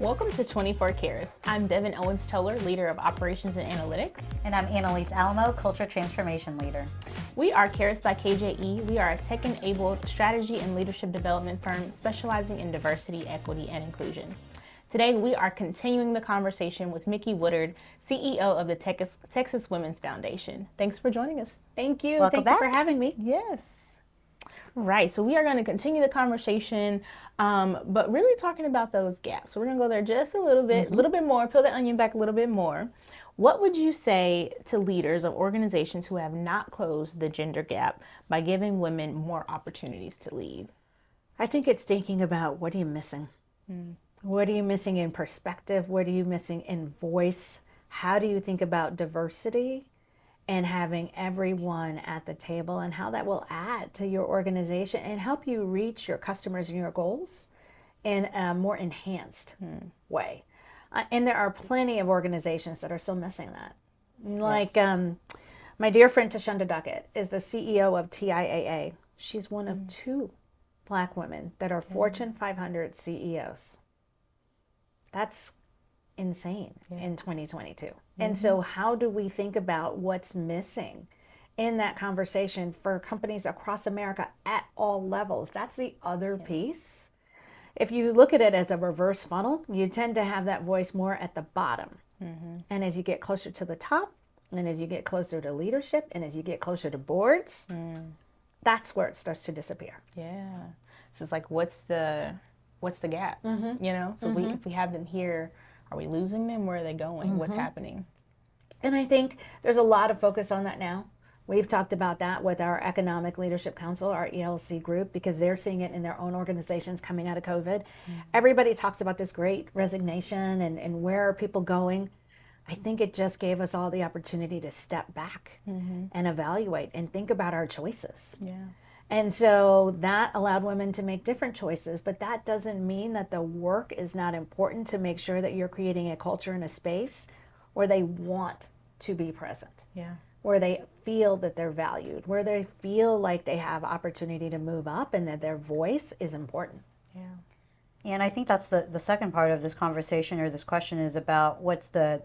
Welcome to 24 Cares. I'm Devin Owens-Toller, leader of operations and analytics. And I'm Annalise Alamo, culture transformation leader. We are Cares by KJE. We are a tech-enabled strategy and leadership development firm specializing in diversity, equity, and inclusion. Today, we are continuing the conversation with Miki Woodard, CEO of the Texas Women's Foundation. Thanks for joining us. Thank you. Welcome Thank back. you for having me. Yes. Right, so we are going to continue the conversation, but really talking about those gaps. So we're going to go there just a little bit more, peel the onion back a little bit more. What would you say to leaders of organizations who have not closed the gender gap by giving women more opportunities to lead? I think it's thinking about, what are you missing? What are you missing in perspective? What are you missing in voice? How do you think about diversity and having everyone at the table, and how that will add to your organization and help you reach your customers and your goals in a more enhanced way? And there are plenty of organizations that are still missing that. Like my dear friend Tashunda Duckett is the CEO of TIAA. She's one of two Black women that are Fortune 500 CEOs. That's insane in 2022. And so how do we think about what's missing in that conversation for companies across America at all levels? That's the other piece. If you look at it as a reverse funnel, you tend to have that voice more at the bottom. And as you get closer to the top, and as you get closer to leadership, and as you get closer to boards, that's where it starts to disappear. Yeah. So it's like, what's the gap? You know, so if we have them here, are we losing them? Where are they going? What's happening? And I think there's a lot of focus on that now. We've talked about that with our Economic Leadership Council, our ELC group, because they're seeing it in their own organizations coming out of COVID. Everybody talks about this great resignation and where are people going. I think it just gave us all the opportunity to step back and evaluate and think about our choices. Yeah. And so that allowed women to make different choices, but that doesn't mean that the work is not important to make sure that you're creating a culture and a space where they want to be present, where they feel that they're valued, where they feel like they have opportunity to move up and that their voice is important. Yeah. And I think that's the second part of this conversation, or this question, is about what's the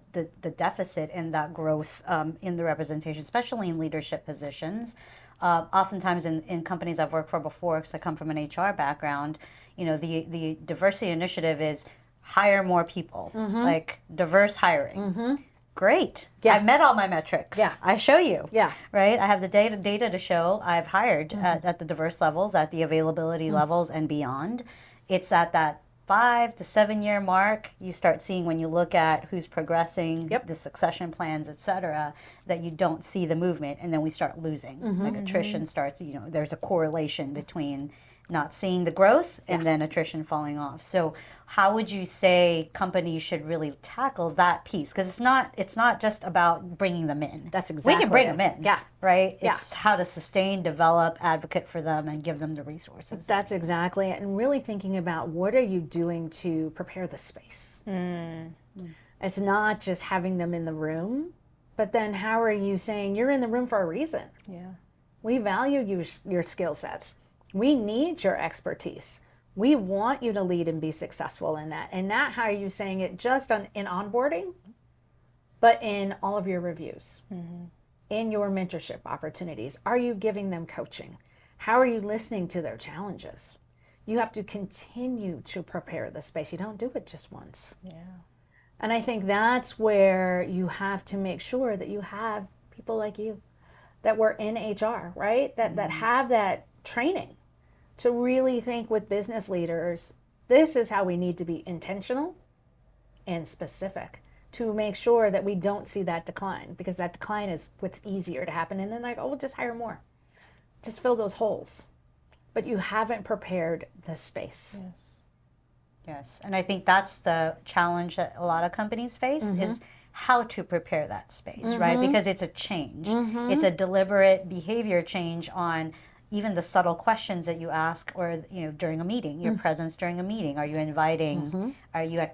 deficit in that growth in the representation, especially in leadership positions. Oftentimes in companies I've worked for before, because I come from an HR background, you know, the diversity initiative is hire more people, like diverse hiring. Great. Yeah. I've met all my metrics. Yeah. I show you. Yeah. Right? I have the data to show I've hired at the diverse levels, at the availability levels and beyond. It's at that 5 to 7 year mark, you start seeing, when you look at who's progressing, the succession plans, et cetera, that you don't see the movement, and then we start losing. Like attrition starts, you know, there's a correlation between not seeing the growth and then attrition falling off. So how would you say companies should really tackle that piece? Because it's not just about bringing them in. That's exactly We can bring it. them in, Yeah. right? Yeah. It's how to sustain, develop, advocate for them, and give them the resources. That's exactly it. And really thinking about, what are you doing to prepare the space? It's not just having them in the room, but then how are you saying, you're in the room for a reason? Yeah. We value your skill sets. We need your expertise. We want you to lead and be successful in that. And not how are you saying it just in onboarding, but in all of your reviews, in your mentorship opportunities. Are you giving them coaching? How are you listening to their challenges? You have to continue to prepare the space. You don't do it just once. Yeah. And I think that's where you have to make sure that you have people like you that were in HR, right? That have that training to really think with business leaders, this is how we need to be intentional and specific to make sure that we don't see that decline, because that decline is what's easier to happen. And then like, oh, we'll just hire more. Just fill those holes. But you haven't prepared the space. Yes, and I think that's the challenge that a lot of companies face, is how to prepare that space, right? Because it's a change. It's a deliberate behavior change on even the subtle questions that you ask, or during a meeting, your presence during a meeting. Are you inviting? Are you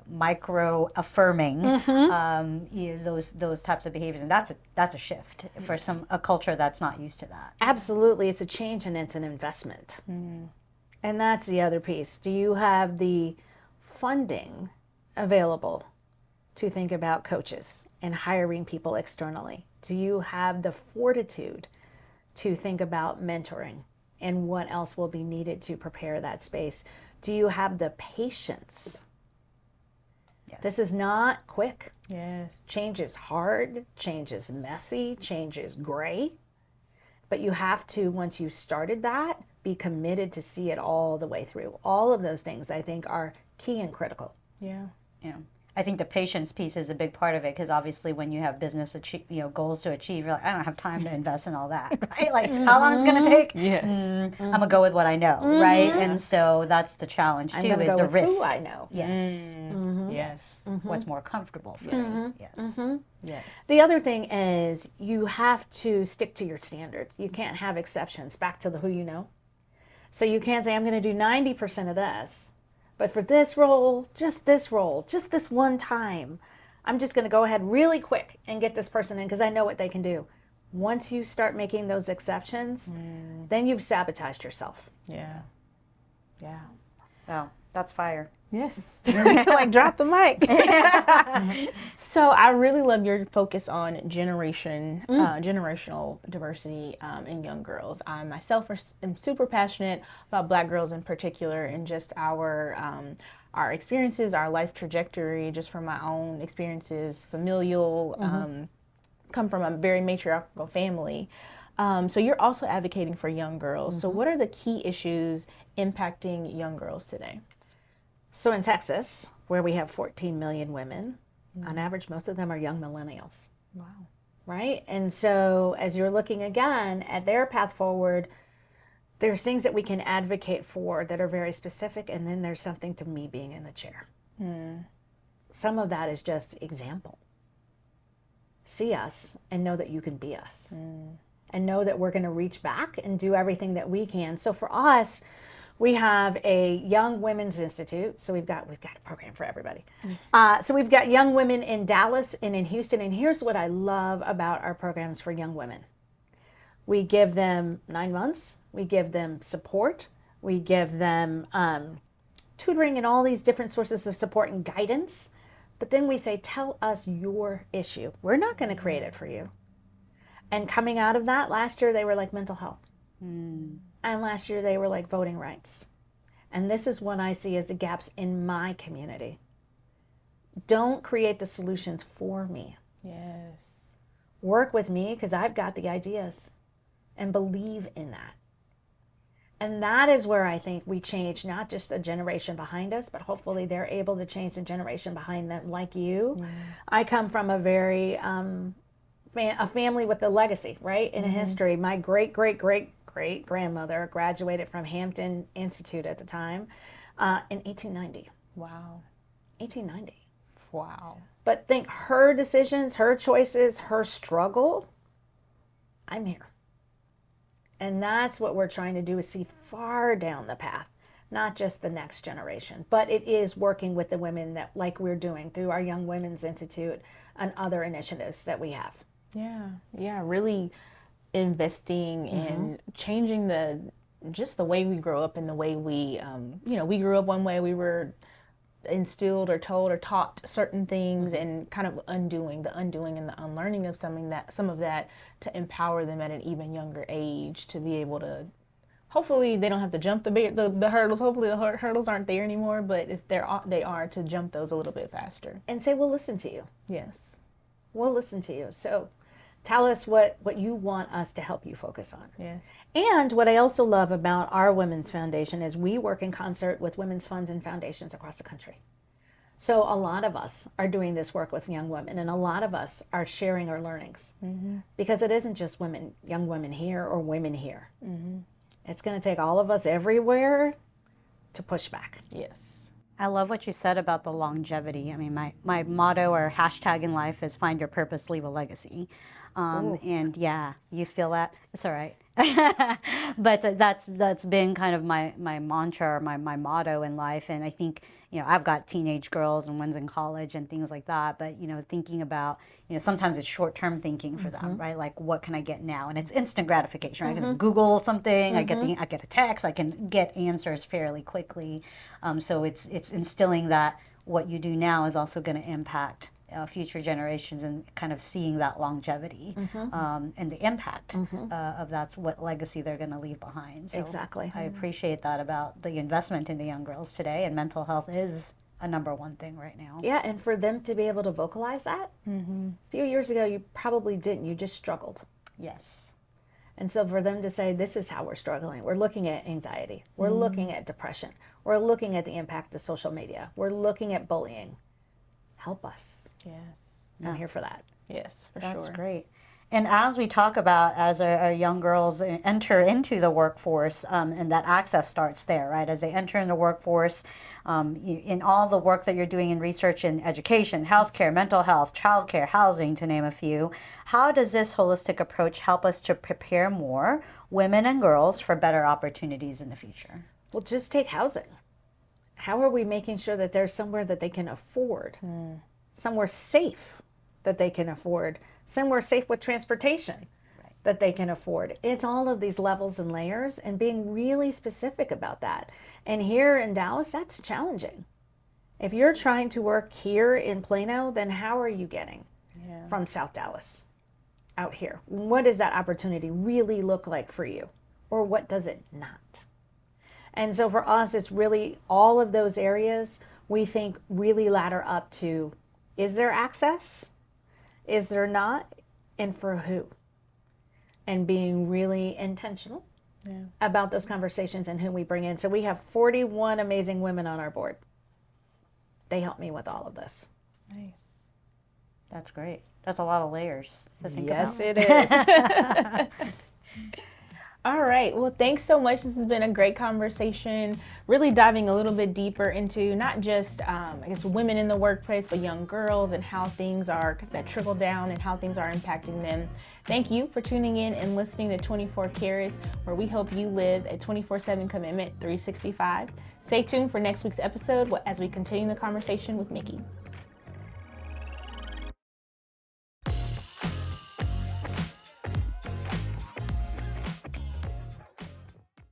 micro affirming? Those types of behaviors, and that's a shift for a culture that's not used to that. Absolutely, it's a change and it's an investment. And that's the other piece. Do you have the funding available to think about coaches and hiring people externally? Do you have the fortitude to think about mentoring and what else will be needed to prepare that space? Do you have the patience? Yes. This is not quick. Yes. Change is hard, change is messy, change is gray. But you have to, once you started that, be committed to see it all the way through. All of those things, I think, are key and critical. Yeah. Yeah. I think the patience piece is a big part of it, because obviously when you have business goals to achieve, you're like, I don't have time to invest in all that, right? Like, how long is it going to take? Yes. I'm going to go with what I know, right? And so that's the challenge too, I'm is go the with risk. who I know. Yes. Yes. What's more comfortable for me. Yes. Yes. The other thing is you have to stick to your standard. You can't have exceptions. Back to the who you know. So you can't say, I'm going to do 90% of this. But for this role, just this one time, I'm just going to go ahead really quick and get this person in because I know what they can do. Once you start making those exceptions, then you've sabotaged yourself. Yeah. Yeah. Wow, that's fire. Yes. Like, drop the mic. So I really love your focus on generational diversity in young girls. I myself am super passionate about Black girls in particular, and just our experiences, our life trajectory, just from my own experiences, familial, come from a very matriarchal family. So you're also advocating for young girls. So what are the key issues impacting young girls today? So in Texas, where we have 14 million women, on average, most of them are young millennials. Wow. Right? And so as you're looking again at their path forward, there's things that we can advocate for that are very specific, and then there's something to me being in the chair. Some of that is just example. See us and know that you can be us. And know that we're going to reach back and do everything that we can. So for us, we have a Young Women's Institute. So we've got a program for everybody. So we've got young women in Dallas and in Houston. And here's what I love about our programs for young women. We give them 9 months. We give them support. We give them tutoring and all these different sources of support and guidance. But then we say, tell us your issue. We're not going to create it for you. And coming out of that, last year they were like mental health. And last year they were like voting rights. And this is what I see as the gaps in my community. Don't create the solutions for me. Yes. Work with me because I've got the ideas, and believe in that. And that is where I think we change not just a generation behind us, but hopefully they're able to change the generation behind them like you. I come from a very a family with a legacy, right? In a history. My great-great-great-great-grandmother graduated from Hampton Institute at the time in 1890. Wow. 1890. Wow. But think her decisions, her choices, her struggle, I'm here. And that's what we're trying to do, is see far down the path, not just the next generation. But it is working with the women that, like we're doing through our Young Women's Institute and other initiatives that we have. Yeah, really investing in changing the way we grow up and the way we, we grew up one way, we were instilled or told or taught certain things, and kind of undoing and the unlearning of some of that to empower them at an even younger age to be able to, hopefully they don't have to jump the hurdles. Hopefully the hurdles aren't there anymore, but if they are to jump those a little bit faster. And say, we'll listen to you. Yes. We'll listen to you. So tell us what you want us to help you focus on. Yes. And what I also love about our Women's Foundation is we work in concert with women's funds and foundations across the country. So a lot of us are doing this work with young women, and a lot of us are sharing our learnings. Because it isn't just young women here or women here. It's going to take all of us everywhere to push back. Yes. I love what you said about the longevity. I mean, my motto or hashtag in life is find your purpose, leave a legacy. And yeah, you steal that? It's all right. But that's been kind of my mantra or my motto in life. And I think, I've got teenage girls and one's in college and things like that, but, thinking about, sometimes it's short-term thinking for them, right? Like, what can I get now? And it's instant gratification, right? I can Google something, I get a text, I can get answers fairly quickly. So it's instilling that what you do now is also going to impact future generations, and kind of seeing that longevity and the impact of that's what legacy they're going to leave behind. So Exactly. I appreciate that about the investment in the young girls today, and mental health is a number one thing right now. Yeah, and for them to be able to vocalize that, a few years ago you probably didn't, you just struggled. Yes. And so for them to say, this is how we're struggling, we're looking at anxiety, we're looking at depression, we're looking at the impact of social media, we're looking at bullying, help us. Yes. I'm here for that. Yes, for That's sure. great. And as we talk about, as our young girls enter into the workforce, and that access starts there, right? As they enter in the workforce, in all the work that you're doing in research and education, healthcare, mental health, childcare, housing, to name a few, how does this holistic approach help us to prepare more women and girls for better opportunities in the future? Well, just take housing. How are we making sure that there's somewhere that they can afford, somewhere safe that they can afford, somewhere safe with transportation that they can afford? It's all of these levels and layers, and being really specific about that. And here in Dallas, that's challenging. If you're trying to work here in Plano, then how are you getting from South Dallas out here? What does that opportunity really look like for you? Or what does it not? And so for us, it's really all of those areas we think really ladder up to, is there access? Is there not? And for who? And being really intentional about those conversations and who we bring in. So we have 41 amazing women on our board. They help me with all of this. Nice. That's great. That's a lot of layers to think Yes, about. it is. All right. Well, thanks so much. This has been a great conversation, really diving a little bit deeper into not just, women in the workplace, but young girls and how things are that trickle down and how things are impacting them. Thank you for tuning in and listening to 24 Carats, where we help you live a 24/7 commitment, 365. Stay tuned for next week's episode as we continue the conversation with Miki.